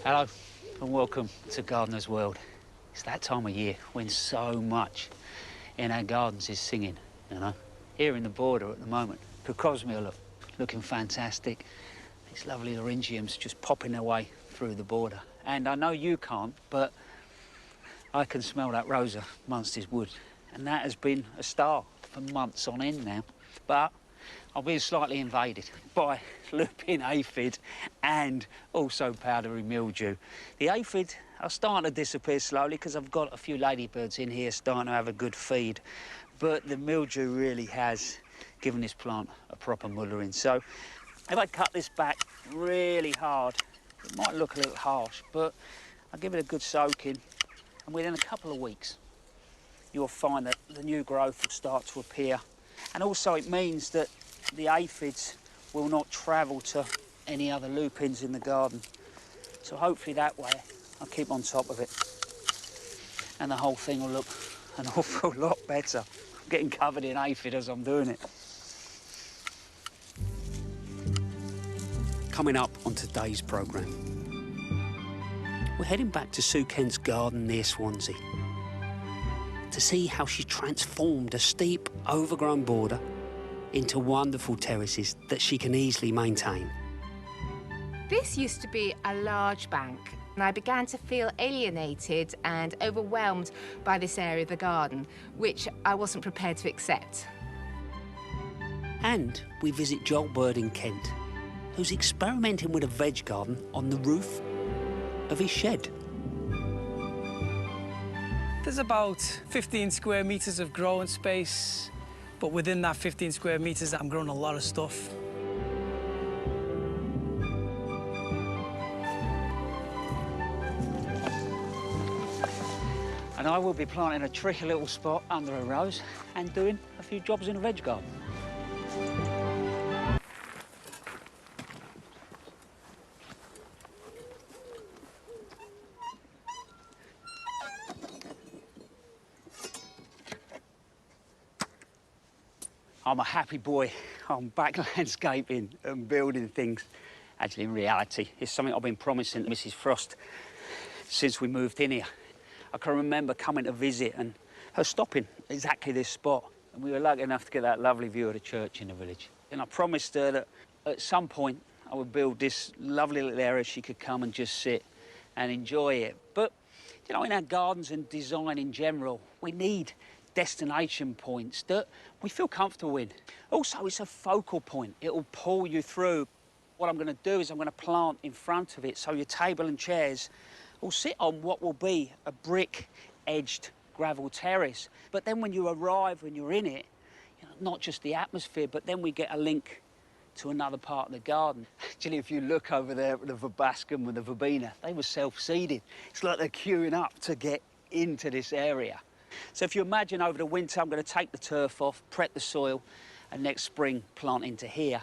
Hello and welcome to Gardener's World. It's that time of year when so much in our gardens is singing, you know. Here in the border at the moment, Crocosmia looking fantastic. These lovely orangiums just popping their way through the border. And I know you can't, but I can smell that Rosa Munster's wood. And that has been a star for months on end now. But I've been slightly invaded by lupin aphid and also powdery mildew. The aphid are starting to disappear slowly because I've got a few ladybirds in here starting to have a good feed. But the mildew really has given this plant a proper mothering. So if I cut this back really hard, it might look a little harsh, but I'll give it a good soaking. And within a couple of weeks, you'll find that the new growth will start to appear. And also it means that the aphids will not travel to any other lupins in the garden. So hopefully that way I'll keep on top of it and the whole thing will look an awful lot better. I'm getting covered in aphid as I'm doing it. Coming up on today's programme, we're heading back to Sue Kent's garden near Swansea to see how she transformed a steep, overgrown border into wonderful terraces that she can easily maintain. This used to be a large bank, and I began to feel alienated and overwhelmed by this area of the garden, which I wasn't prepared to accept. And we visit Joel Bird in Kent, who's experimenting with a veg garden on the roof of his shed. There's about 15 square metres of growing space, but within that 15 square metres, I'm growing a lot of stuff. And I will be planting a tricky little spot under a rose and doing a few jobs in a veg garden. I'm a happy boy. I'm back landscaping and building things. Actually, in reality, it's something I've been promising to Mrs. Frost since we moved in here. I can remember coming to visit and her stopping exactly this spot. And we were lucky enough to get that lovely view of the church in the village. And I promised her that at some point I would build this lovely little area she could come and just sit and enjoy it. But, you know, in our gardens and design in general, we need destination points that we feel comfortable in. Also, it's a focal point. It'll pull you through. What I'm going to do is I'm going to plant in front of it so your table and chairs will sit on what will be a brick-edged gravel terrace. But then when you arrive, when you're in it, you know, not just the atmosphere, but then we get a link to another part of the garden. Actually, if you look over there at the verbascum and the verbena, they were self-seeded. It's like they're queuing up to get into this area. So if you imagine over the winter, I'm going to take the turf off, prep the soil, and next spring plant into here.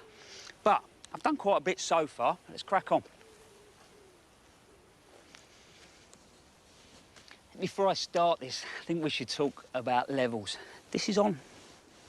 But I've done quite a bit so far. Let's crack on. Before I start this, I think we should talk about levels. This is on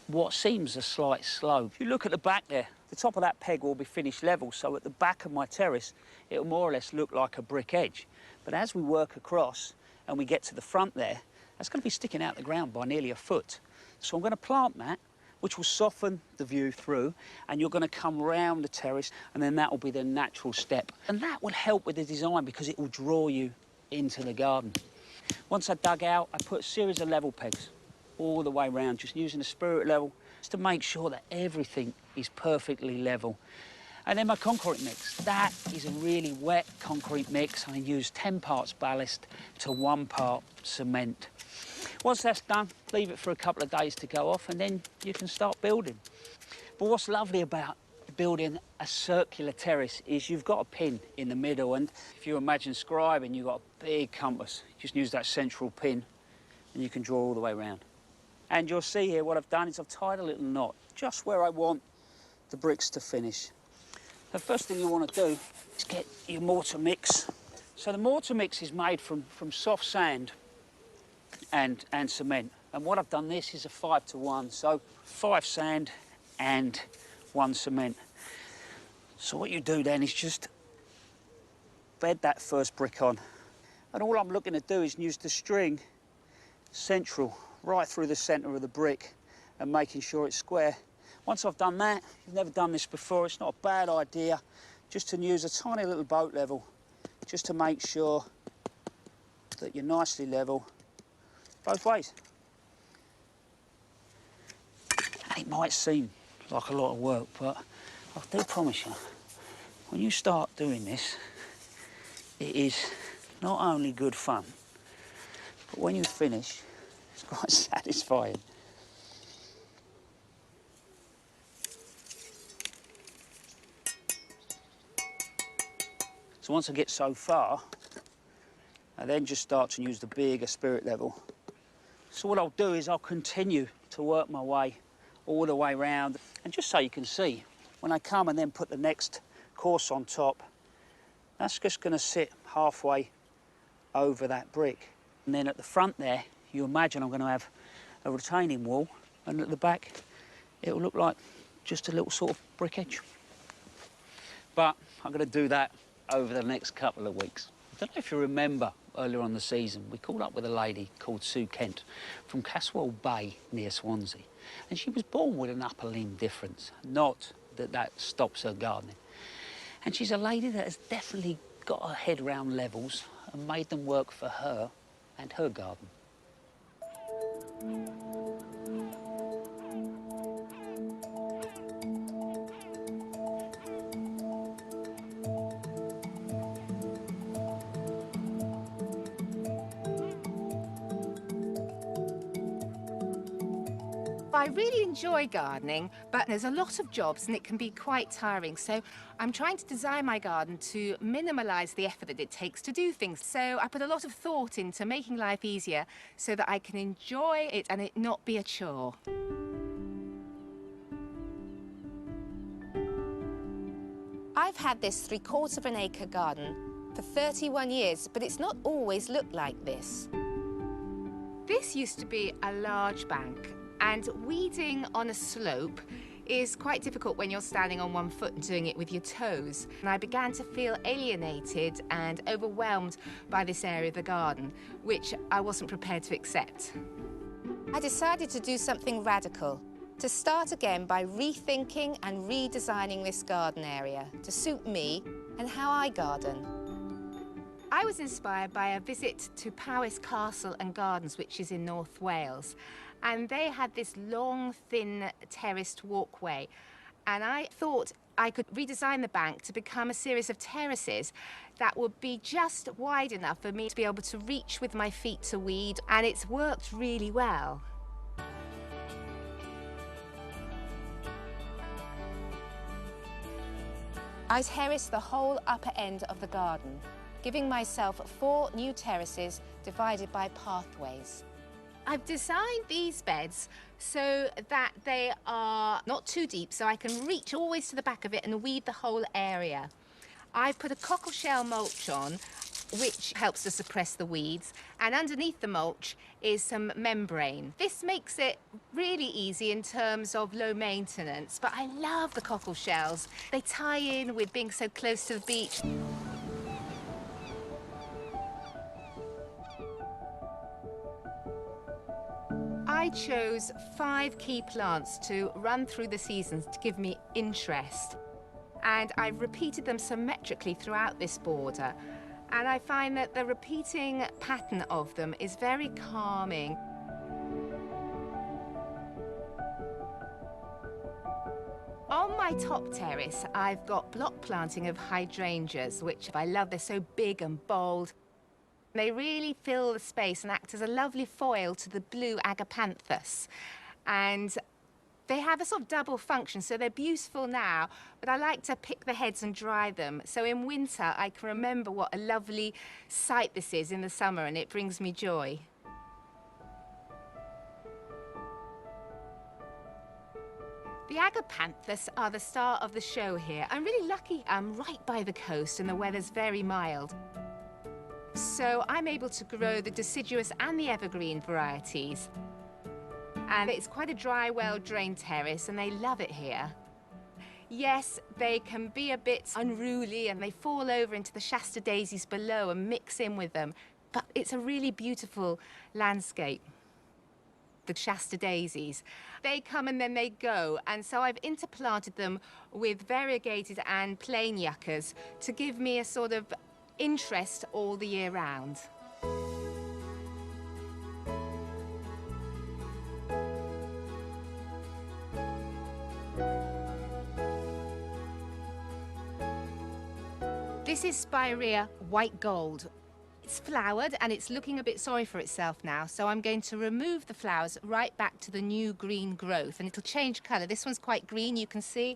what seems a slight slope. If you look at the back there, the top of that peg will be finished level, so at the back of my terrace, it'll more or less look like a brick edge. But as we work across and we get to the front there, that's going to be sticking out the ground by nearly a foot. So I'm going to plant that, which will soften the view through, and you're going to come round the terrace, and then that will be the natural step. And that will help with the design because it will draw you into the garden. Once I dug out, I put a series of level pegs all the way around, just using the spirit level, just to make sure that everything is perfectly level. And then my concrete mix. That is a really wet concrete mix. I use 10 parts ballast to 1 part cement. Once that's done, leave it for a couple of days to go off, and then you can start building. But what's lovely about building a circular terrace is you've got a pin in the middle, and if you imagine scribing, you've got a big compass. You just use that central pin, and you can draw all the way around. And you'll see here what I've done is I've tied a little knot just where I want the bricks to finish. The first thing you want to do is get your mortar mix. So the mortar mix is made from soft sand and cement. And what I've done, this is a 5-to-1, so 5 sand and 1 cement. So what you do then is just bed that first brick on. And all I'm looking to do is use the string central, right through the centre of the brick and making sure it's square. Once I've done that, you've never done this before, it's not a bad idea just to use a tiny little boat level just to make sure that you're nicely level both ways. And it might seem like a lot of work, but I do promise you, when you start doing this, it is not only good fun, but when you finish, it's quite satisfying. So once I get so far, I then just start to use the bigger spirit level. So what I'll do is I'll continue to work my way all the way round. And just so you can see, when I come and then put the next course on top, that's just going to sit halfway over that brick. And then at the front there, you imagine I'm going to have a retaining wall, and at the back, it'll look like just a little sort of brick edge. But I'm going to do that over the next couple of weeks. I don't know if you remember earlier on the season, we caught up with a lady called Sue Kent from Caswell Bay near Swansea. And she was born with an upper limb difference, not that that stops her gardening. And she's a lady that has definitely got her head round levels and made them work for her and her garden. I really enjoy gardening, but there's a lot of jobs and it can be quite tiring. So I'm trying to design my garden to minimise the effort that it takes to do things. So I put a lot of thought into making life easier so that I can enjoy it and it not be a chore. I've had this 3/4 of an acre garden for 31 years, but it's not always looked like this. This used to be a large bank. And weeding on a slope is quite difficult when you're standing on one foot and doing it with your toes. And I began to feel alienated and overwhelmed by this area of the garden, which I wasn't prepared to accept. I decided to do something radical, to start again by rethinking and redesigning this garden area to suit me and how I garden. I was inspired by a visit to Powys Castle and Gardens, which is in North Wales. And they had this long, thin, terraced walkway. And I thought I could redesign the bank to become a series of terraces that would be just wide enough for me to be able to reach with my feet to weed. And it's worked really well. I terraced the whole upper end of the garden, giving myself 4 new terraces divided by pathways. I've designed these beds so that they are not too deep, so I can reach always to the back of it and weed the whole area. I've put a cockleshell mulch on, which helps to suppress the weeds, and underneath the mulch is some membrane. This makes it really easy in terms of low maintenance, but I love the cockleshells. They tie in with being so close to the beach. I chose 5 key plants to run through the seasons to give me interest. And I've repeated them symmetrically throughout this border. And I find that the repeating pattern of them is very calming. On my top terrace, I've got block planting of hydrangeas, which I love. They're so big and bold. They really fill the space and act as a lovely foil to the blue agapanthus. And they have a sort of double function, so they're beautiful now, but I like to pick the heads and dry them. So in winter, I can remember what a lovely sight this is in the summer, and it brings me joy. The agapanthus are the star of the show here. I'm really lucky I'm right by the coast and the weather's very mild. So I'm able to grow the deciduous and the evergreen varieties. And it's quite a dry, well-drained terrace, and they love it here. Yes, they can be a bit unruly and they fall over into the Shasta daisies below and mix in with them, but it's a really beautiful landscape. The Shasta daisies. They come and then they go, and so I've interplanted them with variegated and plain yuccas to give me a sort of interest all the year round. This is Spirea white gold. It's flowered and it's looking a bit sorry for itself now, so I'm going to remove the flowers right back to the new green growth, and it'll change colour. This one's quite green, you can see,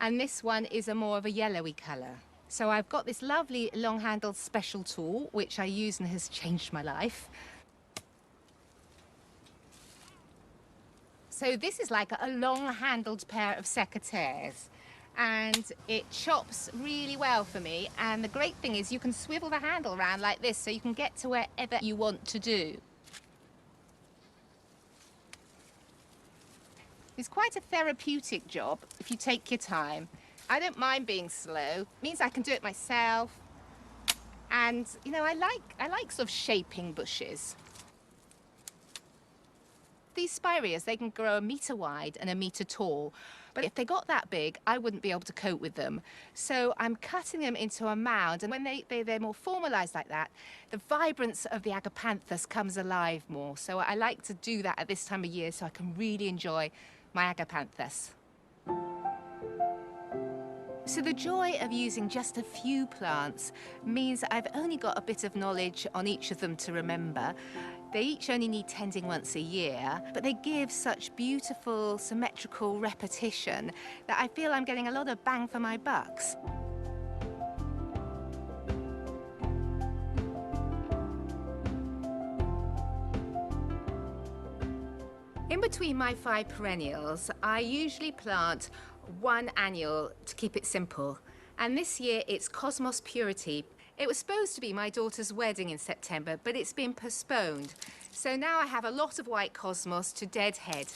and this one is a more of a yellowy colour. So I've got this lovely long-handled special tool, which I use and has changed my life. So this is like a long-handled pair of secateurs, and it chops really well for me, and the great thing is you can swivel the handle around like this so you can get to wherever you want to do. It's quite a therapeutic job if you take your time. I don't mind being slow. It means I can do it myself, and you know, I like sort of shaping bushes. These spireas, they can grow 1 metre wide and 1 metre tall, but if they got that big, I wouldn't be able to cope with them. So I'm cutting them into a mound, and when they're more formalised like that, the vibrance of the agapanthus comes alive more. So I like to do that at this time of year so I can really enjoy my agapanthus. So the joy of using just a few plants means I've only got a bit of knowledge on each of them to remember. They each only need tending once a year, but they give such beautiful, symmetrical repetition that I feel I'm getting a lot of bang for my bucks. In between my 5 perennials, I usually plant 1 annual to keep it simple. And this year it's Cosmos Purity. It was supposed to be my daughter's wedding in September, but it's been postponed. So now I have a lot of white cosmos to deadhead.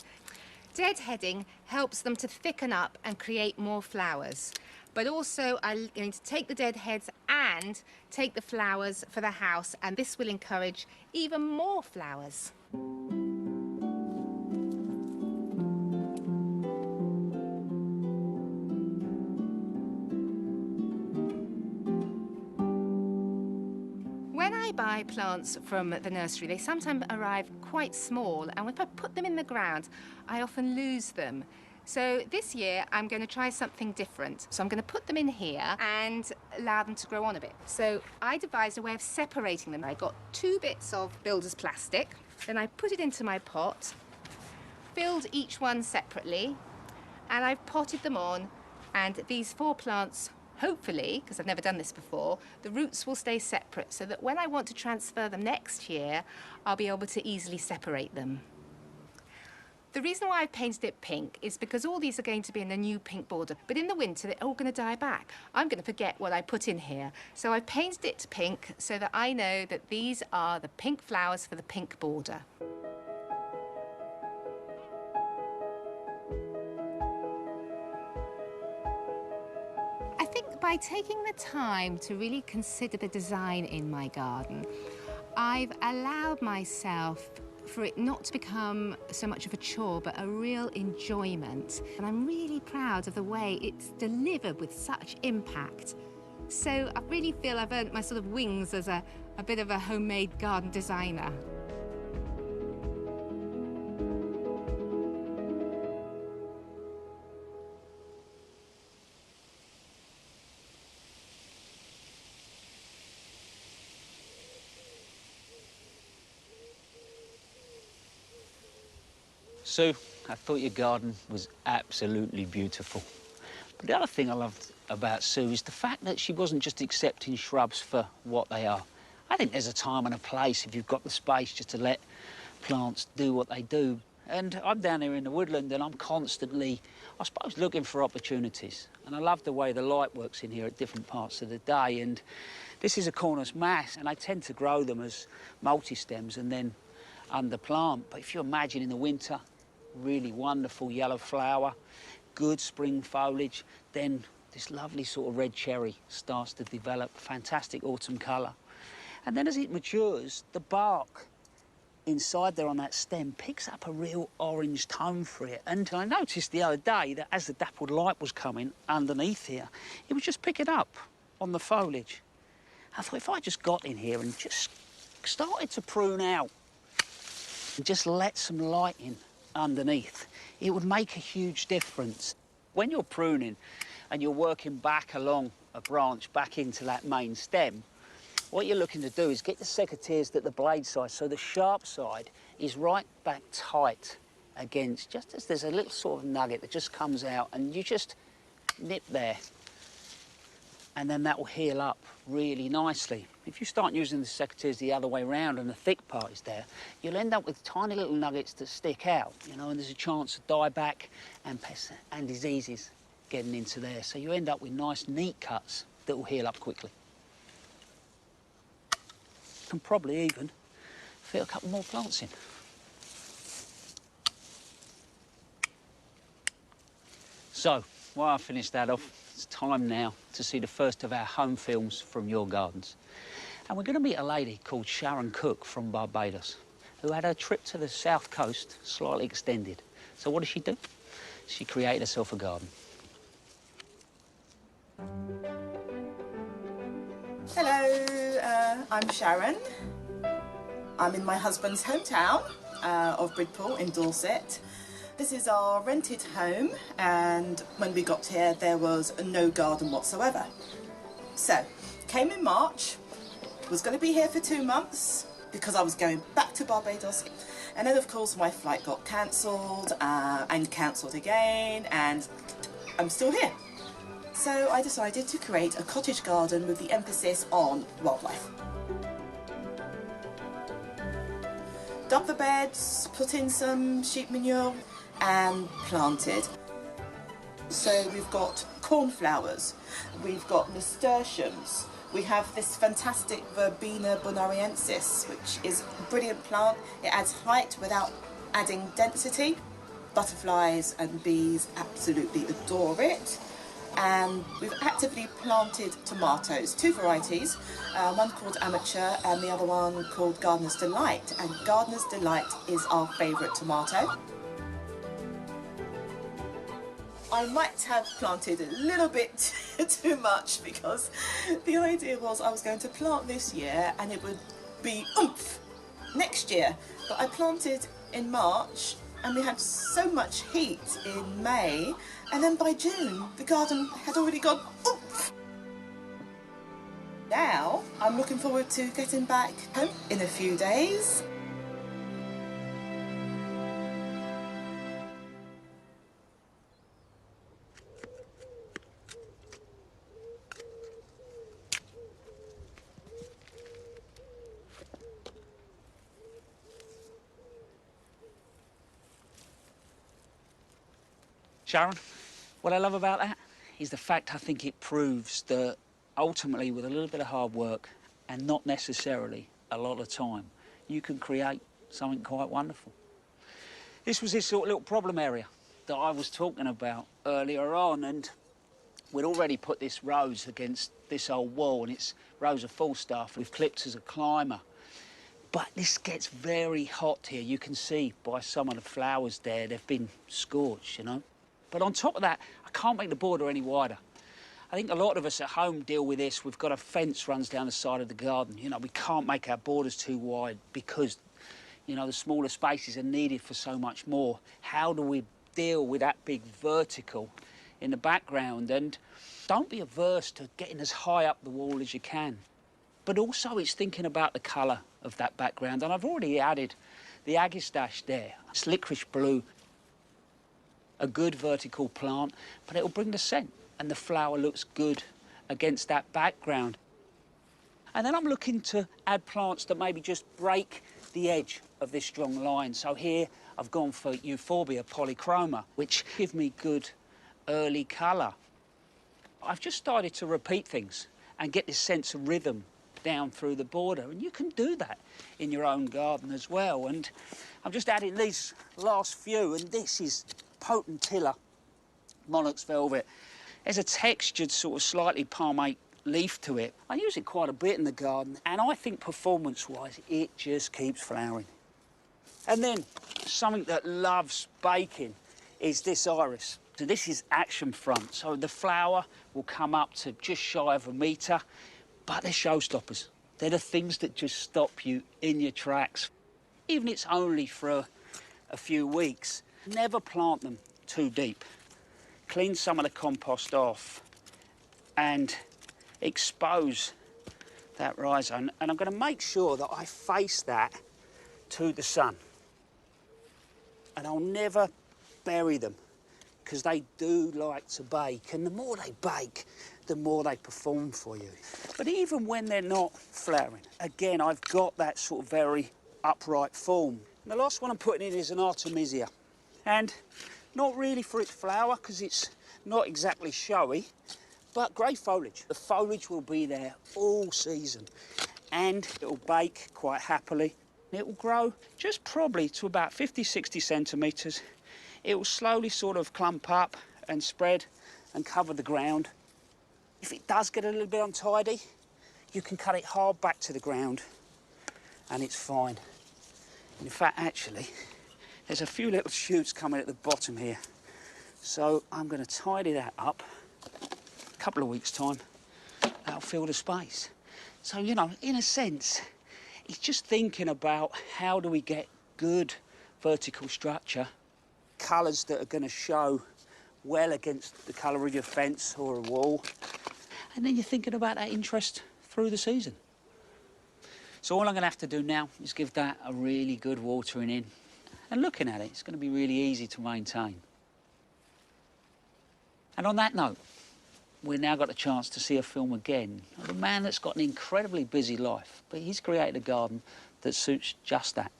Deadheading helps them to thicken up and create more flowers. But also I'm going to take the deadheads and take the flowers for the house, and this will encourage even more flowers. When I buy plants from the nursery, they sometimes arrive quite small, and if I put them in the ground, I often lose them. So this year, I'm going to try something different. So I'm going to put them in here and allow them to grow on a bit. So I devised a way of separating them. I got 2 bits of builder's plastic, then I put it into my pot, filled each one separately, and I've potted them on, and these 4 plants, hopefully, because I've never done this before, the roots will stay separate so that when I want to transfer them next year, I'll be able to easily separate them. The reason why I've painted it pink is because all these are going to be in a new pink border, but in the winter they're all going to die back. I'm going to forget what I put in here. So I've painted it pink so that I know that these are the pink flowers for the pink border. I think by taking the time to really consider the design in my garden, I've allowed myself for it not to become so much of a chore, but a real enjoyment. And I'm really proud of the way it's delivered with such impact. So I really feel I've earned my sort of wings as a bit of a homemade garden designer. Sue, I thought your garden was absolutely beautiful. But the other thing I loved about Sue is the fact that she wasn't just accepting shrubs for what they are. I think there's a time and a place, if you've got the space, just to let plants do what they do. And I'm down here in the woodland and I'm constantly, I suppose, looking for opportunities. And I love the way the light works in here at different parts of the day. And this is a cornus mass, and I tend to grow them as multi-stems and then under plant. But if you imagine in the winter, really wonderful yellow flower, good spring foliage, then this lovely sort of red cherry starts to develop, fantastic autumn colour. And then as it matures, the bark inside there on that stem picks up a real orange tone for it. And I noticed the other day that as the dappled light was coming underneath here, it was just picking up on the foliage. I thought if I just got in here and just started to prune out and just let some light in underneath, it would make a huge difference. When you're pruning and you're working back along a branch back into that main stem, what you're looking to do is get the secateurs at the blade side so the sharp side is right back tight against, just as there's a little sort of nugget that just comes out, and you just nip there, and then that will heal up really nicely. If you start using the secateurs the other way around and the thick part is there, you'll end up with tiny little nuggets that stick out, you know, and there's a chance of dieback and pests and diseases getting into there. So you end up with nice, neat cuts that will heal up quickly. Can probably even fit a couple more plants in. So, while I finish that off, it's time now to see the first of our home films from your gardens. And we're going to meet a lady called Sharon Cook from Barbados, who had her trip to the south coast slightly extended. So what did she do? She created herself a garden. Hello, I'm Sharon. I'm in my husband's hometown of Bridpool in Dorset. This is our rented home, and when we got here there was no garden whatsoever. So, came in March, was going to be here for 2 months because I was going back to Barbados, and then of course my flight got cancelled and cancelled again, and I'm still here. So I decided to create a cottage garden with the emphasis on wildlife. Dug the beds, put in some sheep manure and planted. So we've got cornflowers, we've got nasturtiums, we have this fantastic Verbena bonariensis, which is a brilliant plant. It adds height without adding density. Butterflies and bees absolutely adore it. And we've actively planted tomatoes, 2 varieties, one called Amateur and the other one called Gardener's Delight. And Gardener's Delight is our favourite tomato. I might have planted a little bit too much because the idea was I was going to plant this year and it would be oomph next year. But I planted in March and we had so much heat in May, and then by June the garden had already gone oomph. Now I'm looking forward to getting back home in a few days. Sharon, what I love about that is the fact I think it proves that ultimately with a little bit of hard work and not necessarily a lot of time, you can create something quite wonderful. This was this sort of little problem area that I was talking about earlier on, and we'd already put this rose against this old wall, and it's rows of Falstaff we've clipped as a climber. But this gets very hot here. You can see by some of the flowers there, they've been scorched, you know. But on top of that, I can't make the border any wider. I think a lot of us at home deal with this. We've got a fence runs down the side of the garden. You know, we can't make our borders too wide because, you know, the smaller spaces are needed for so much more. How do we deal with that big vertical in the background? And don't be averse to getting as high up the wall as you can. But also it's thinking about the colour of that background. And I've already added the agastache there. It's licorice blue, a good vertical plant, but it'll bring the scent and the flower looks good against that background. And then I'm looking to add plants that maybe just break the edge of this strong line. So here I've gone for Euphorbia polychroma, which give me good early colour. I've just started to repeat things and get this sense of rhythm down through the border, and you can do that in your own garden as well. And I'm just adding these last few, and this is Potentilla monarch's velvet. There's a textured sort of slightly palmate leaf to it. I use it quite a bit in the garden, and I think performance-wise, it just keeps flowering. And then something that loves baking is this iris. So this is action front. So the flower will come up to just shy of 1 metre, but they're showstoppers. They're the things that just stop you in your tracks. Even if it's only for a few weeks, never plant them too deep. Clean some of the compost off and expose that rhizome. And I'm going to make sure that I face that to the sun. And I'll never bury them because they do like to bake. And the more they bake, the more they perform for you. But even when they're not flowering, again, I've got that sort of very upright form. And the last one I'm putting in is an Artemisia. And not really for its flower because it's not exactly showy, but grey foliage. The foliage will be there all season and it'll bake quite happily. It will grow just probably to about 50, 60 centimetres. It will slowly sort of clump up and spread and cover the ground. If it does get a little bit untidy, you can cut it hard back to the ground and it's fine. In fact, actually, there's a few little shoots coming at the bottom here. So I'm going to tidy that up. A couple of weeks' time, that'll fill the space. So, you know, in a sense, it's just thinking about how do we get good vertical structure, colours that are going to show well against the colour of your fence or a wall. And then you're thinking about that interest through the season. So all I'm going to have to do now is give that a really good watering in. And looking at it, it's going to be really easy to maintain. And on that note, we've now got a chance to see a film again of a man that's got an incredibly busy life, but he's created a garden that suits just that.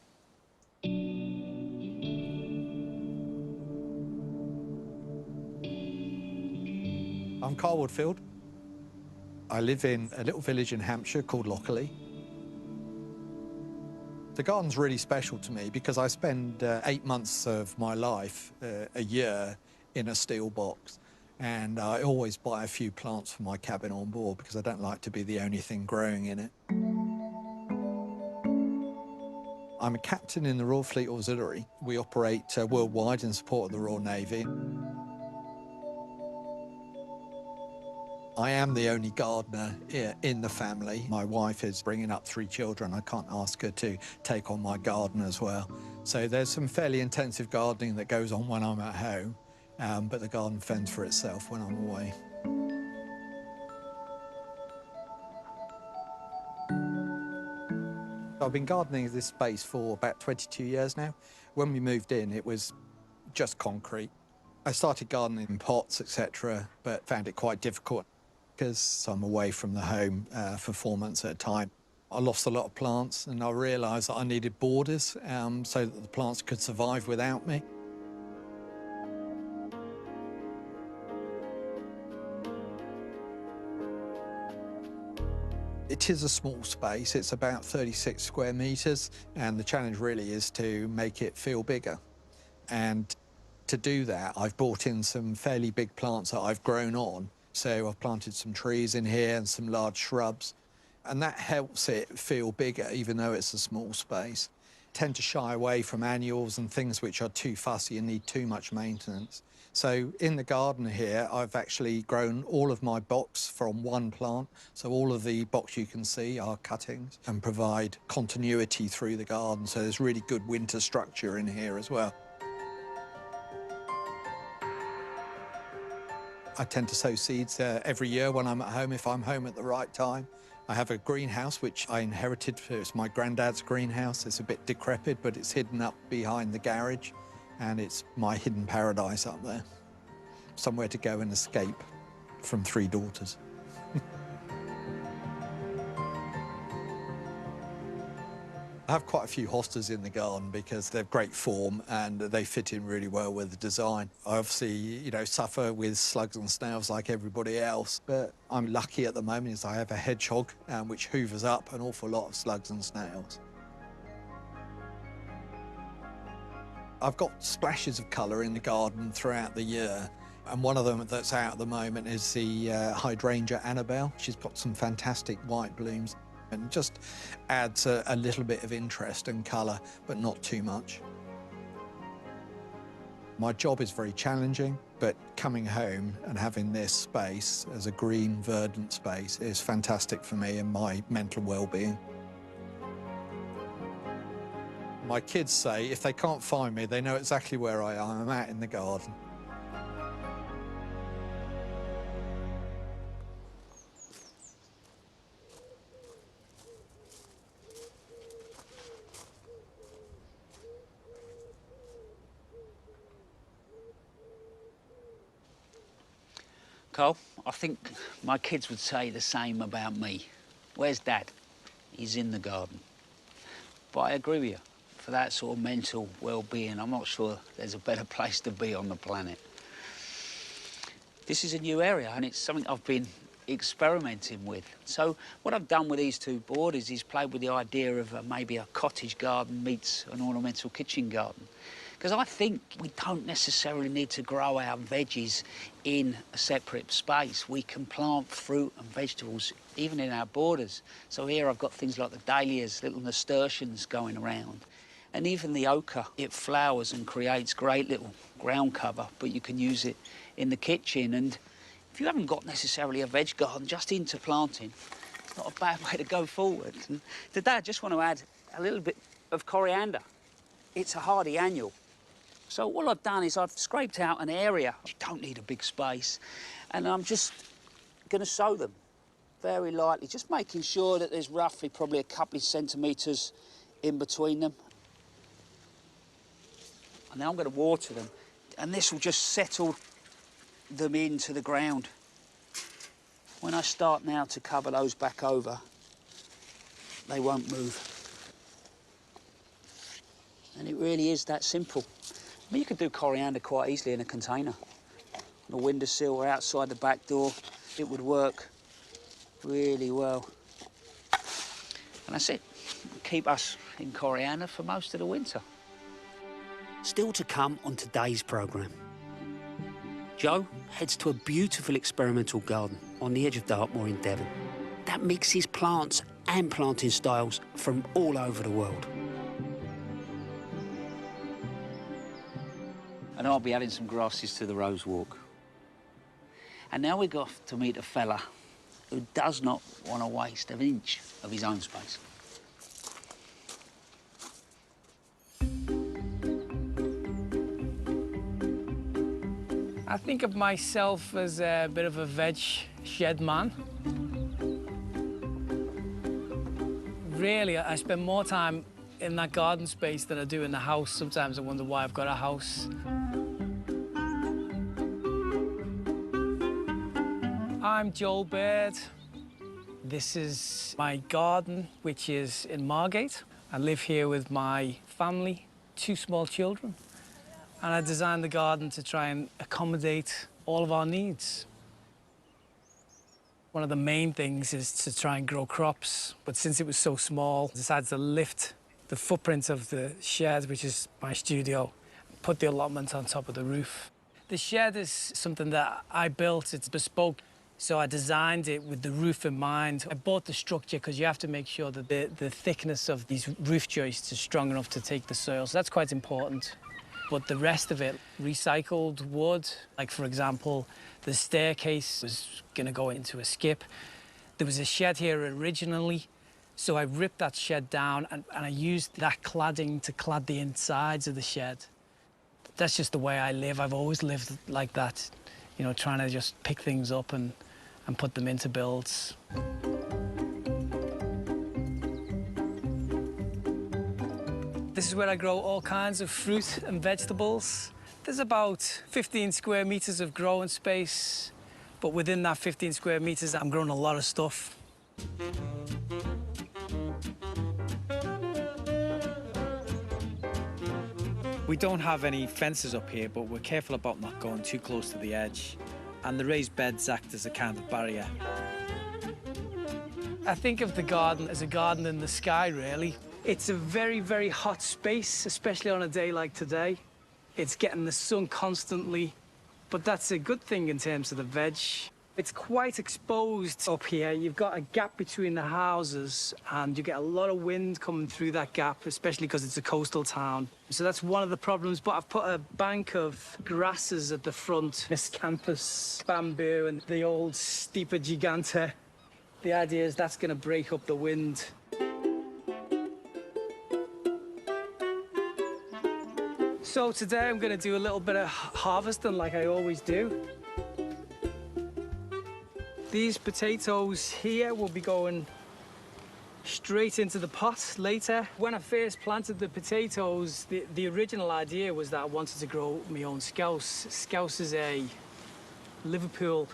I'm Carl Woodfield. I live in a little village in Hampshire called Lockerley. The garden's really special to me because I spend 8 months of my life a year in a steel box. And I always buy a few plants for my cabin on board because I don't like to be the only thing growing in it. I'm a captain in the Royal Fleet Auxiliary. We operate worldwide in support of the Royal Navy. I am the only gardener in the family. My wife is bringing up 3 children. I can't ask her to take on my garden as well. So there's some fairly intensive gardening that goes on when I'm at home. But the garden fends for itself when I'm away. I've been gardening this space for about 22 years now. When we moved in, it was just concrete. I started gardening in pots, etc., but found it quite difficult because I'm away from the home for 4 months at a time. I lost a lot of plants, and I realised that I needed borders so that the plants could survive without me. It is a small space. It's about 36 square metres, and the challenge really is to make it feel bigger. And to do that, I've brought in some fairly big plants that I've grown on. So I've planted some trees in here and some large shrubs, and that helps it feel bigger, even though it's a small space. I tend to shy away from annuals and things which are too fussy and need too much maintenance. So in the garden here, I've actually grown all of my box from one plant. So all of the box you can see are cuttings and provide continuity through the garden. So there's really good winter structure in here as well. I tend to sow seeds every year when I'm at home, if I'm home at the right time. I have a greenhouse which I inherited. It's my granddad's greenhouse. It's a bit decrepit, but it's hidden up behind the garage. And it's my hidden paradise up there. Somewhere to go and escape from 3 daughters. I have quite a few hostas in the garden because they're great form and they fit in really well with the design. I obviously, you know, suffer with slugs and snails like everybody else, but I'm lucky at the moment is I have a hedgehog which hoovers up an awful lot of slugs and snails. I've got splashes of colour in the garden throughout the year. And one of them that's out at the moment is the hydrangea Annabelle. She's got some fantastic white blooms and just adds a little bit of interest and colour, but not too much. My job is very challenging, but coming home and having this space as a green, verdant space is fantastic for me and my mental well-being. My kids say if they can't find me, they know exactly where I am. I'm out in the garden. Cole, I think my kids would say the same about me. Where's Dad? He's in the garden. But I agree with you. For that sort of mental well-being, I'm not sure there's a better place to be on the planet. This is a new area, and it's something I've been experimenting with. So what I've done with these two borders is played with the idea of maybe a cottage garden meets an ornamental kitchen garden. Because I think we don't necessarily need to grow our veggies in a separate space. We can plant fruit and vegetables even in our borders. So here I've got things like the dahlias, little nasturtiums going around. And even the ochre, it flowers and creates great little ground cover, but you can use it in the kitchen. And if you haven't got necessarily a veg garden, just into planting, it's not a bad way to go forward. And today I just want to add a little bit of coriander. It's a hardy annual. So what I've done is I've scraped out an area. You don't need a big space. And I'm just going to sow them very lightly, just making sure that there's roughly probably a couple of centimetres in between them. And now I'm going to water them. And this will just settle them into the ground. When I start now to cover those back over, they won't move. And it really is that simple. I mean, you could do coriander quite easily in a container. On a windowsill or outside the back door, it would work really well. And that's it. Keep us in coriander for most of the winter. Still to come on today's programme. Joe heads to a beautiful experimental garden on the edge of Dartmoor in Devon that mixes plants and planting styles from all over the world. And I'll be adding some grasses to the rose walk. And now we go off to meet a fella who does not want to waste an inch of his own space. I think of myself as a bit of a veg shed man. Really, I spend more time in that garden space than I do in the house. Sometimes I wonder why I've got a house. I'm Joel Baird. This is my garden, which is in Margate. I live here with my family, 2 small children. And I designed the garden to try and accommodate all of our needs. One of the main things is to try and grow crops, but since it was so small, I decided to lift the footprint of the shed, which is my studio, put the allotment on top of the roof. The shed is something that I built, it's bespoke. So I designed it with the roof in mind. I bought the structure because you have to make sure that the thickness of these roof joists is strong enough to take the soil. So that's quite important. But the rest of it, recycled wood, like for example, the staircase was gonna go into a skip. There was a shed here originally, so I ripped that shed down and I used that cladding to clad the insides of the shed. That's just the way I live. I've always lived like that, you know, trying to just pick things up and put them into builds. This is where I grow all kinds of fruit and vegetables. There's about 15 square meters of growing space, but within that 15 square meters, I'm growing a lot of stuff. We don't have any fences up here, but we're careful about not going too close to the edge. And the raised beds act as a kind of barrier. I think of the garden as a garden in the sky, really. It's a very, very hot space, especially on a day like today. It's getting the sun constantly, but that's a good thing in terms of the veg. It's quite exposed up here. You've got a gap between the houses and you get a lot of wind coming through that gap, especially because it's a coastal town. So that's one of the problems, but I've put a bank of grasses at the front, miscanthus, bamboo and the old Stipa giganta. The idea is that's going to break up the wind. So today I'm going to do a little bit of harvesting like I always do. These potatoes here will be going straight into the pot later. When I first planted the potatoes, the original idea was that I wanted to grow my own scouse. Scouse is a Liverpool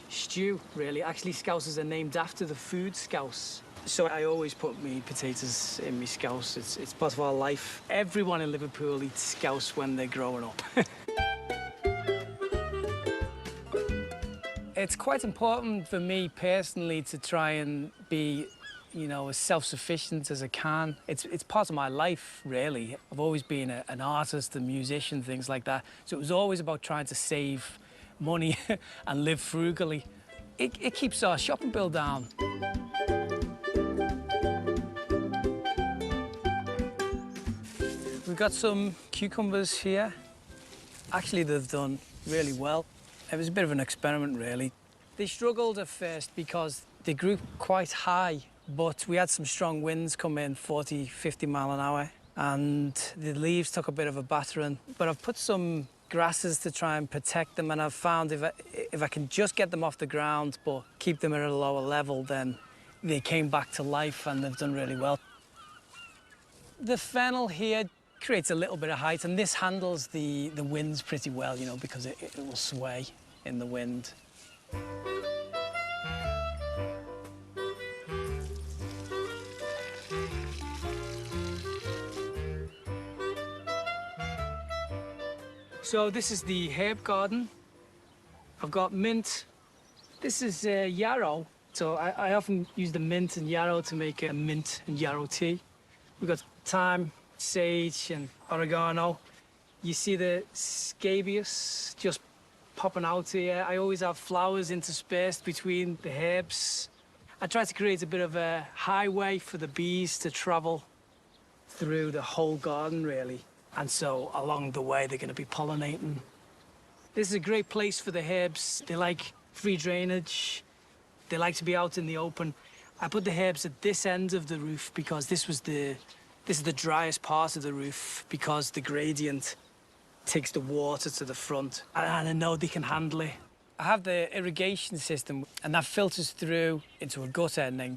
stew, really. Actually, scouses are named after the food scouse. So I always put my potatoes in my scouse. It's part of our life. Everyone in Liverpool eats scouse when they're growing up. It's quite important for me personally to try and be, you know, as self-sufficient as I can. It's part of my life, really. I've always been an artist, a musician, things like that. So it was always about trying to save money and live frugally. It keeps our shopping bill down. We've got some cucumbers here. Actually, they've done really well. It was a bit of an experiment, really. They struggled at first because they grew quite high, but we had some strong winds come in, 40, 50 mile an hour, and the leaves took a bit of a battering. But I've put some grasses to try and protect them, and I've found if I can just get them off the ground but keep them at a lower level, then they came back to life and they've done really well. The fennel here creates a little bit of height, and this handles the winds pretty well, you know, because it will sway in the wind. So this is the herb garden. I've got mint. This is yarrow. So I often use the mint and yarrow to make a mint and yarrow tea. We've got thyme, sage and oregano. You see the scabious just popping out here. I always have flowers interspersed between the herbs. I try to create a bit of a highway for the bees to travel through the whole garden, really. And so along the way, they're going to be pollinating. This is a great place for the herbs. They like free drainage. They like to be out in the open. I put the herbs at this end of the roof because this is the driest part of the roof because the gradient takes the water to the front, and I know they can handle it. I have the irrigation system, and that filters through into a gutter and then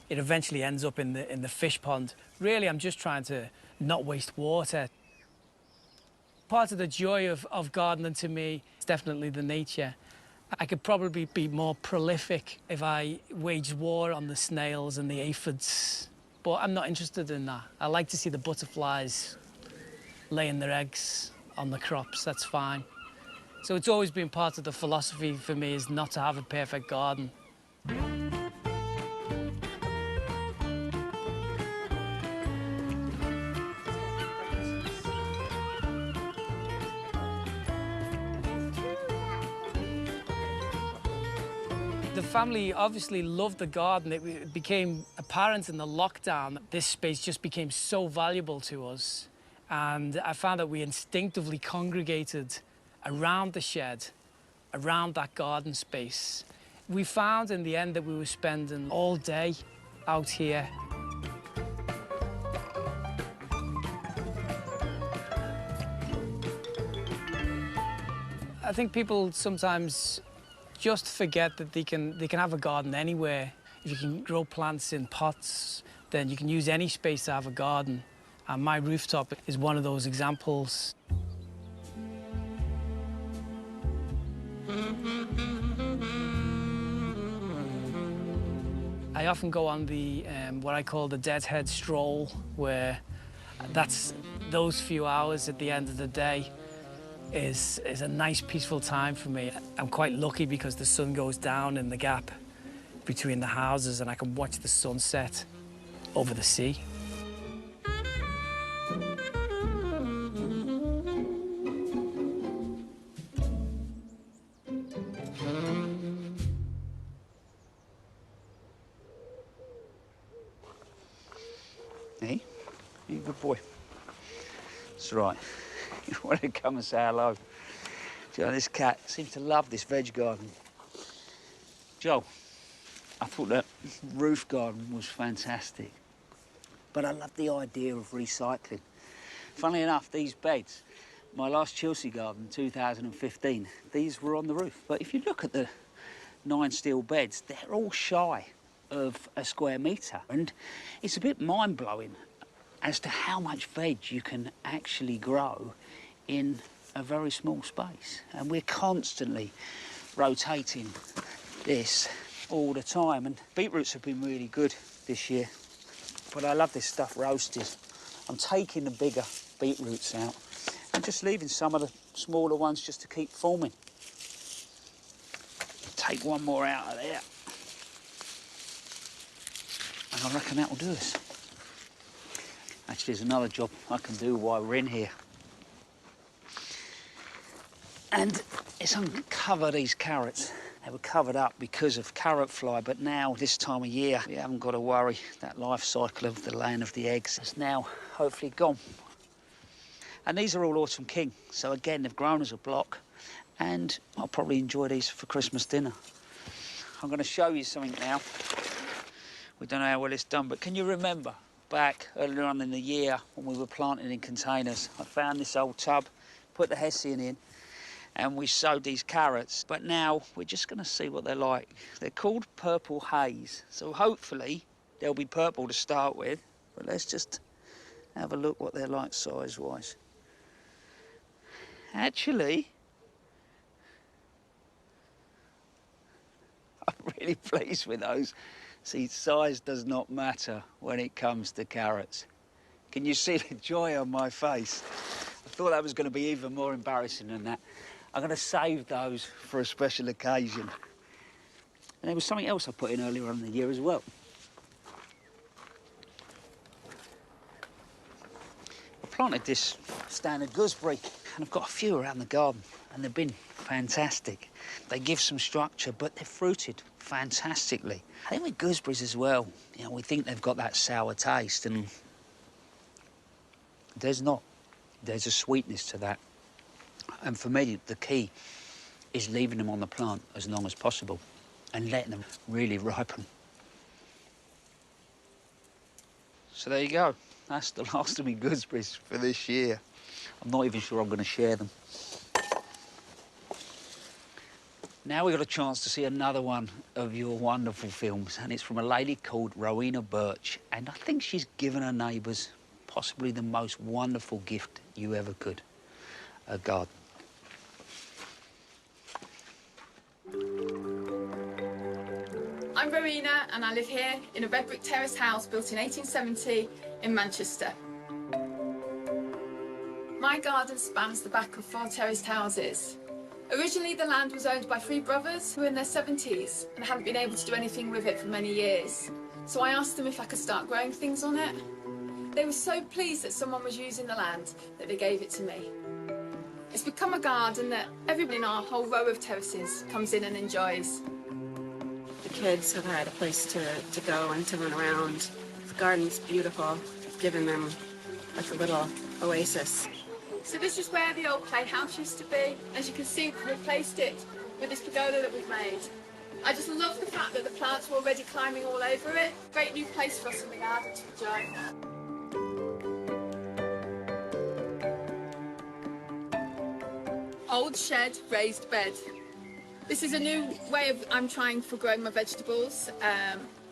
it eventually ends up in the fish pond. Really, I'm just trying to not waste water. Part of the joy of gardening to me is definitely the nature. I could probably be more prolific if I waged war on the snails and the aphids, but I'm not interested in that. I like to see the butterflies laying their eggs on the crops, that's fine. So it's always been part of the philosophy for me is not to have a perfect garden. The family obviously loved the garden. It became apparent in the lockdown. This space just became so valuable to us. And I found that we instinctively congregated around the shed, around that garden space. We found in the end that we were spending all day out here. I think people sometimes just forget that they can have a garden anywhere. If you can grow plants in pots, then you can use any space to have a garden. And my rooftop is one of those examples. I often go on the what I call the deadhead stroll, where those few hours at the end of the day is a nice peaceful time for me. I'm quite lucky because the sun goes down in the gap between the houses and I can watch the sunset over the sea. good boy. That's right. You want to come and say hello. Joe, this cat seems to love this veg garden. Joe, I thought that roof garden was fantastic, but I love the idea of recycling. Funnily enough, these beds, my last Chelsea garden, 2015, these were on the roof. But if you look at the 9 steel beds, they're all shy of a square metre. And it's a bit mind-blowing as to how much veg you can actually grow in a very small space. And we're constantly rotating this all the time. And beetroots have been really good this year. But I love this stuff roasted. I'm taking the bigger beetroots out and just leaving some of the smaller ones just to keep forming. Take one more out of there. And I reckon that will do us. Actually, there's another job I can do while we're in here. And it's uncover these carrots. They were covered up because of carrot fly, but now, this time of year, we haven't got to worry. That life cycle of the laying of the eggs is now hopefully gone. And these are all Autumn King, so again, they've grown as a block, and I'll probably enjoy these for Christmas dinner. I'm going to show you something now. We don't know how well it's done, but can you remember back earlier on in the year when we were planting in containers? I found this old tub, put the hessian in, and we sowed these carrots. But now we're just going to see what they're like. They're called purple haze, so hopefully they'll be purple to start with. But let's just have a look what they're like size-wise. Actually, I'm really pleased with those. See, size does not matter when it comes to carrots. Can you see the joy on my face? I thought that was going to be even more embarrassing than that. I'm going to save those for a special occasion. And there was something else I put in earlier on in the year as well. I planted this standard gooseberry, and I've got a few around the garden, and they've been fantastic. They give some structure, but they're fruited fantastically. I think with gooseberries as well, you know, we think they've got that sour taste, and there's not. There's a sweetness to that. And for me, the key is leaving them on the plant as long as possible and letting them really ripen. So there you go. That's the last of my gooseberries for this year. I'm not even sure I'm going to share them. Now we've got a chance to see another one of your wonderful films, and it's from a lady called Rowena Birch, and I think she's given her neighbours possibly the most wonderful gift you ever could, a garden. I'm Rowena, and I live here in a red brick terrace house built in 1870 in Manchester. My garden spans the back of 4 terraced houses. Originally, the land was owned by 3 brothers who were in their 70s and hadn't been able to do anything with it for many years. So I asked them if I could start growing things on it. They were so pleased that someone was using the land that they gave it to me. It's become a garden that everyone in our whole row of terraces comes in and enjoys. The kids have had a place to go and to run around. The garden's beautiful, giving them like a little oasis. So this is where the old playhouse used to be. As you can see, we've replaced it with this pagoda that we've made. I just love the fact that the plants were already climbing all over it. Great new place for us in the garden to enjoy. Old shed, raised bed. This is a new way I'm trying for growing my vegetables.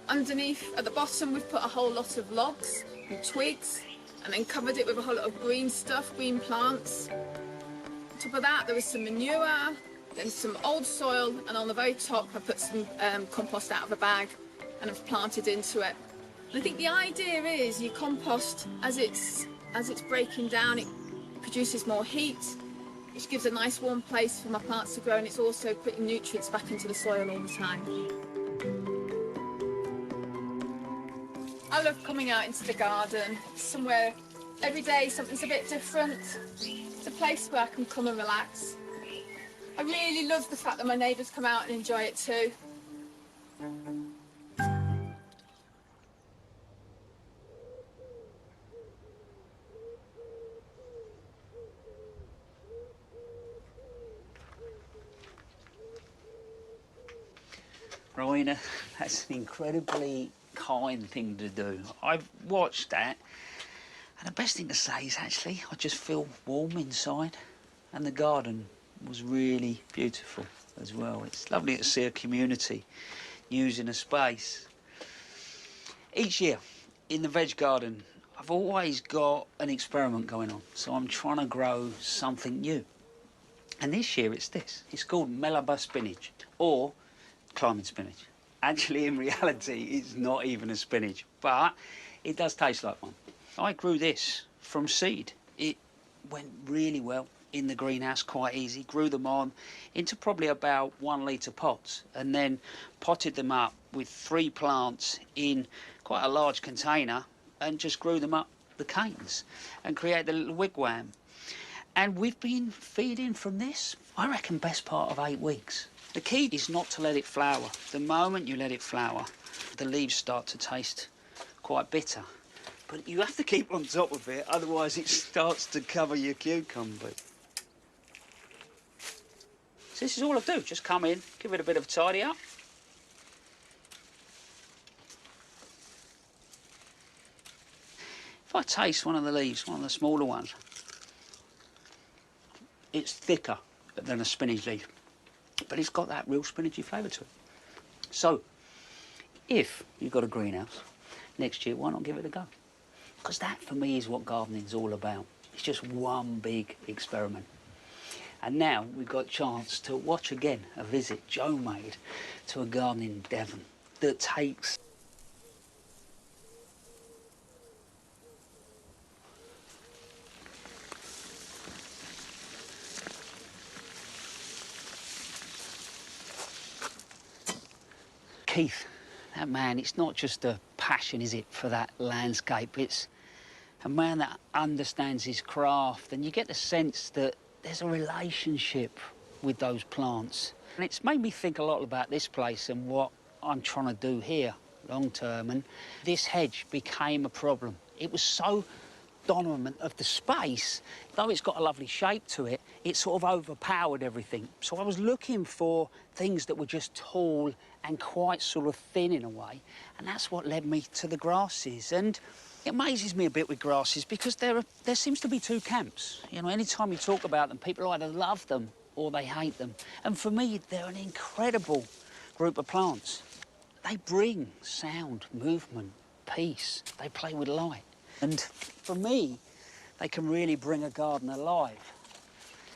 Underneath, at the bottom, we've put a whole lot of logs and twigs, and then covered it with a whole lot of green stuff, green plants. On top of that, there was some manure, then some old soil, and on the very top, I put some compost out of a bag, and I've planted into it. And I think the idea is you compost as it's breaking down, it produces more heat, which gives a nice warm place for my plants to grow, and it's also putting nutrients back into the soil all the time. I love coming out into the garden, somewhere every day something's a bit different. It's a place where I can come and relax. I really love the fact that my neighbours come out and enjoy it too. Rowena, that's an incredibly kind thing to do. I've watched that, and the best thing to say is actually I just feel warm inside, and the garden was really beautiful as well. It's lovely to see a community using a space. Each year in the veg garden, I've always got an experiment going on, so I'm trying to grow something new. And this year it's this. It's called Melba spinach, or climbing spinach. Actually, in reality, it's not even a spinach, but it does taste like one. I grew this from seed. It went really well in the greenhouse, quite easy. Grew them on into probably about 1 litre pots, and then potted them up with 3 plants in quite a large container, and just grew them up the canes and created a little wigwam. And we've been feeding from this, I reckon, best part of 8 weeks. The key is not to let it flower. The moment you let it flower, the leaves start to taste quite bitter. But you have to keep on top of it, otherwise it starts to cover your cucumber. So this is all I do, just come in, give it a bit of a tidy up. If I taste one of the leaves, one of the smaller ones, it's thicker than a spinach leaf, but it's got that real spinachy flavour to it. So, if you've got a greenhouse, next year, why not give it a go? Because that, for me, is what gardening's all about. It's just one big experiment. And now we've got a chance to watch again a visit Joe made to a garden in Devon that takes Keith, that man, it's not just a passion, is it, for that landscape? It's a man that understands his craft, and you get the sense that there's a relationship with those plants. And it's made me think a lot about this place and what I'm trying to do here long term, and this hedge became a problem. It was so dominant of the space, though it's got a lovely shape to it, it sort of overpowered everything. So I was looking for things that were just tall and quite sort of thin in a way, and that's what led me to the grasses. And it amazes me a bit with grasses because there seems to be 2 camps. You know, anytime you talk about them, people either love them or they hate them. And for me, they're an incredible group of plants. They bring sound, movement, peace. They play with light. And for me, they can really bring a garden alive.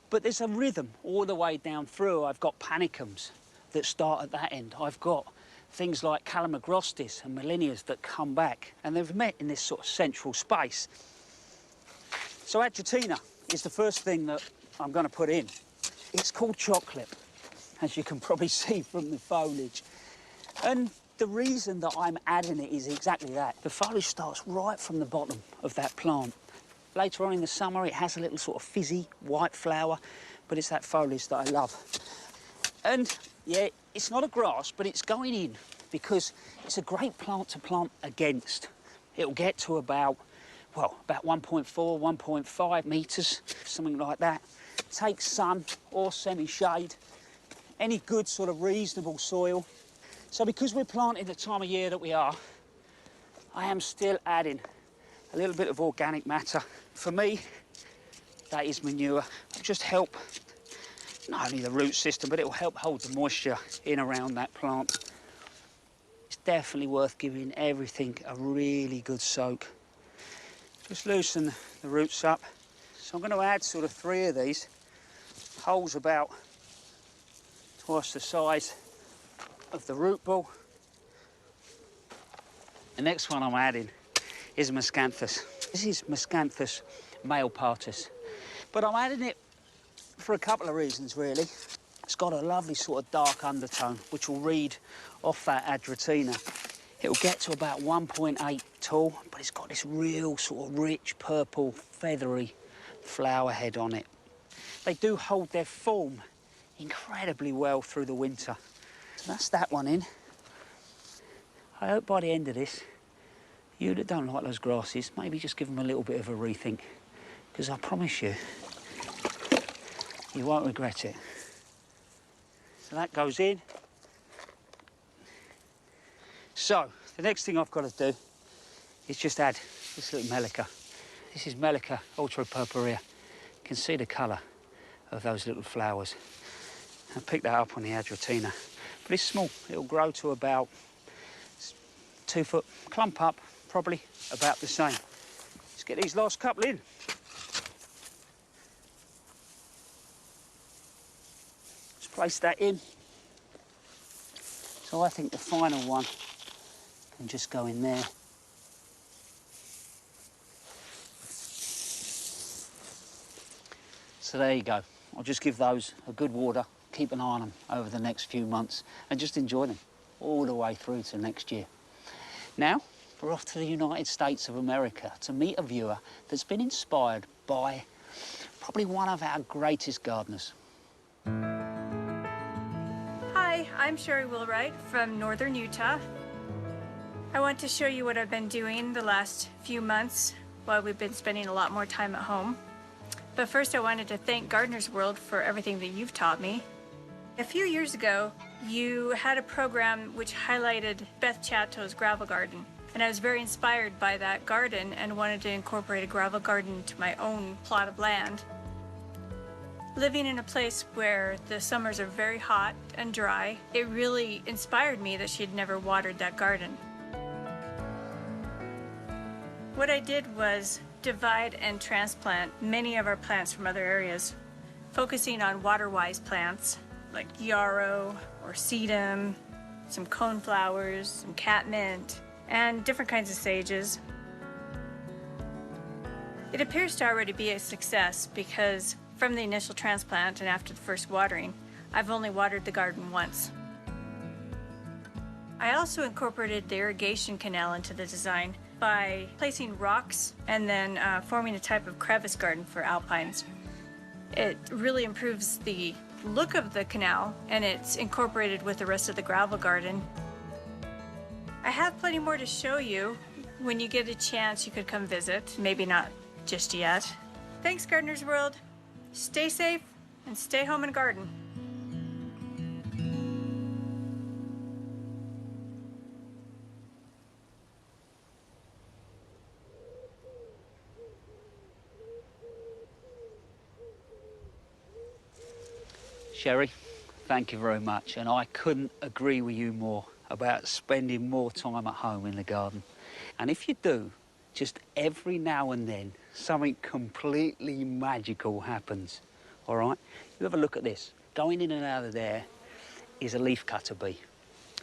But there's a rhythm all the way down through. I've got panicums that start at that end. I've got things like calamagrostis and millennias that come back, and they've met in this sort of central space. So Adjutina is the first thing that I'm going to put in. It's called chocolate, as you can probably see from the foliage. And the reason that I'm adding it is exactly that. The foliage starts right from the bottom of that plant. Later on in the summer, it has a little sort of fizzy white flower, but it's that foliage that I love. And yeah, it's not a grass, but it's going in because it's a great plant to plant against. It'll get to about 1.4, 1.5 metres, something like that. Takes sun or semi-shade, any good sort of reasonable soil. So because we're planting the time of year that we are, I am still adding a little bit of organic matter. For me, that is manure. It'll just help not only the root system, but it will help hold the moisture in around that plant. It's definitely worth giving everything a really good soak. Just loosen the roots up. So I'm going to add sort of 3 of these. Holes about twice the size of the root ball. The next one I'm adding is Miscanthus. This is Miscanthus male partus. But I'm adding it for a couple of reasons, really. It's got a lovely sort of dark undertone, which will read off that Adjutina. It'll get to about 1.8 tall, but it's got this real sort of rich purple, feathery flower head on it. They do hold their form incredibly well through the winter. So that's that one in. I hope by the end of this, you that don't like those grasses, maybe just give them a little bit of a rethink, because I promise you, you won't regret it. So that goes in. So, the next thing I've got to do is just add this little Melica. This is Melica ultra purpurea. You can see the colour of those little flowers. I picked that up on the Adrotina. But it's small. It'll grow to about 2 foot. Clump up, probably about the same. Let's get these last couple in. Let's place that in. So I think the final one can just go in there. So there you go. I'll just give those a good water, keep an eye on them over the next few months and just enjoy them all the way through to next year. Now, we're off to the United States of America to meet a viewer that's been inspired by probably one of our greatest gardeners. Hi, I'm Sherry Willwright from Northern Utah. I want to show you what I've been doing the last few months while we've been spending a lot more time at home. But first I wanted to thank Gardener's World for everything that you've taught me. A few years ago, you had a program which highlighted Beth Chatto's gravel garden. And I was very inspired by that garden and wanted to incorporate a gravel garden to my own plot of land. Living in a place where the summers are very hot and dry, it really inspired me that she had never watered that garden. What I did was divide and transplant many of our plants from other areas, focusing on water-wise plants like yarrow or sedum, some coneflowers, some catmint, and different kinds of sages. It appears to already be a success because from the initial transplant and after the first watering, I've only watered the garden once. I also incorporated the irrigation canal into the design by placing rocks and then forming a type of crevice garden for alpines. It really improves the look of the canal and it's incorporated with the rest of the gravel garden. I have plenty more to show you. When you get a chance, you could come visit. Maybe not just yet. Thanks, Gardener's World. Stay safe and stay home and garden. Sherry, thank you very much. And I couldn't agree with you more about spending more time at home in the garden. And if you do, just every now and then, something completely magical happens, all right? You have a look at this. Going in and out of there is a leaf cutter bee.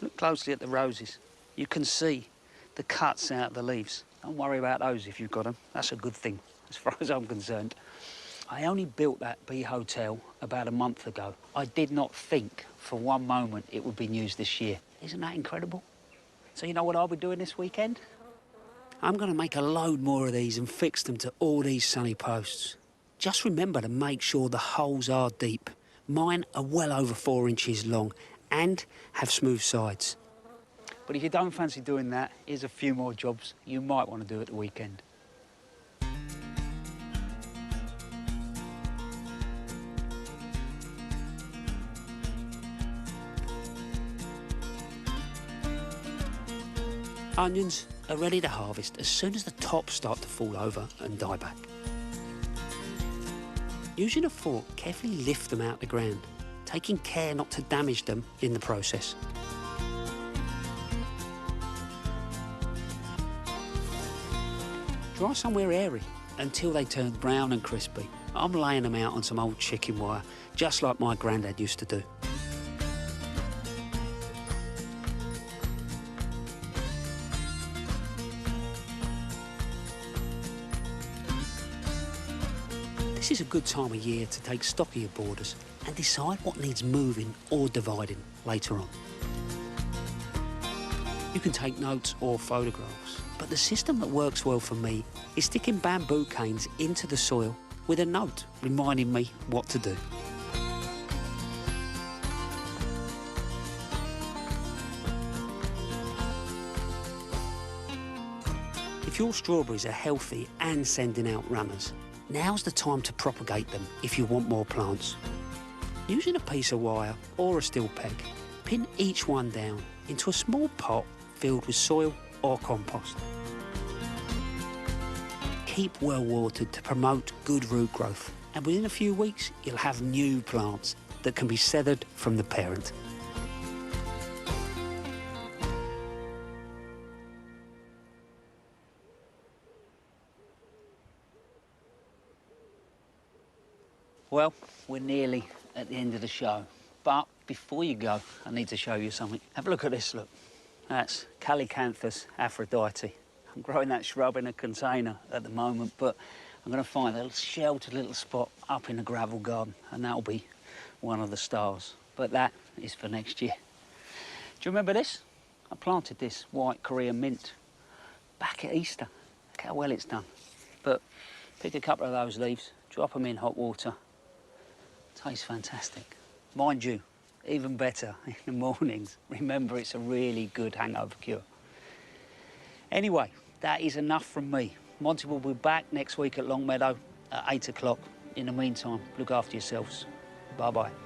Look closely at the roses. You can see the cuts out of the leaves. Don't worry about those if you've got them. That's a good thing, as far as I'm concerned. I only built that bee hotel about a month ago. I did not think for one moment it would be used this year. Isn't that incredible? So you know what I'll be doing this weekend? I'm going to make a load more of these and fix them to all these sunny posts. Just remember to make sure the holes are deep. Mine are well over 4 inches long and have smooth sides. But if you don't fancy doing that, here's a few more jobs you might want to do at the weekend. Onions are ready to harvest as soon as the tops start to fall over and die back. Using a fork, carefully lift them out the ground, taking care not to damage them in the process. Dry somewhere airy until they turn brown and crispy. I'm laying them out on some old chicken wire, just like my granddad used to do. This is a good time of year to take stock of your borders and decide what needs moving or dividing later on. You can take notes or photographs, but the system that works well for me is sticking bamboo canes into the soil with a note reminding me what to do. If your strawberries are healthy and sending out runners, now's the time to propagate them if you want more plants. Using a piece of wire or a steel peg, pin each one down into a small pot filled with soil or compost. Keep well watered to promote good root growth, and within a few weeks you'll have new plants that can be severed from the parent. Well, we're nearly at the end of the show, but before you go, I need to show you something. Have a look at this, look. That's Calycanthus Aphrodite. I'm growing that shrub in a container at the moment, but I'm going to find a sheltered little spot up in a gravel garden, and that'll be one of the stars. But that is for next year. Do you remember this? I planted this white Korean mint back at Easter. Look how well it's done. But pick a couple of those leaves, drop them in hot water. Tastes fantastic. Mind you, even better in the mornings. Remember, it's a really good hangover cure. Anyway, that is enough from me. Monty will be back next week at Longmeadow at 8 o'clock. In the meantime, look after yourselves. Bye-bye.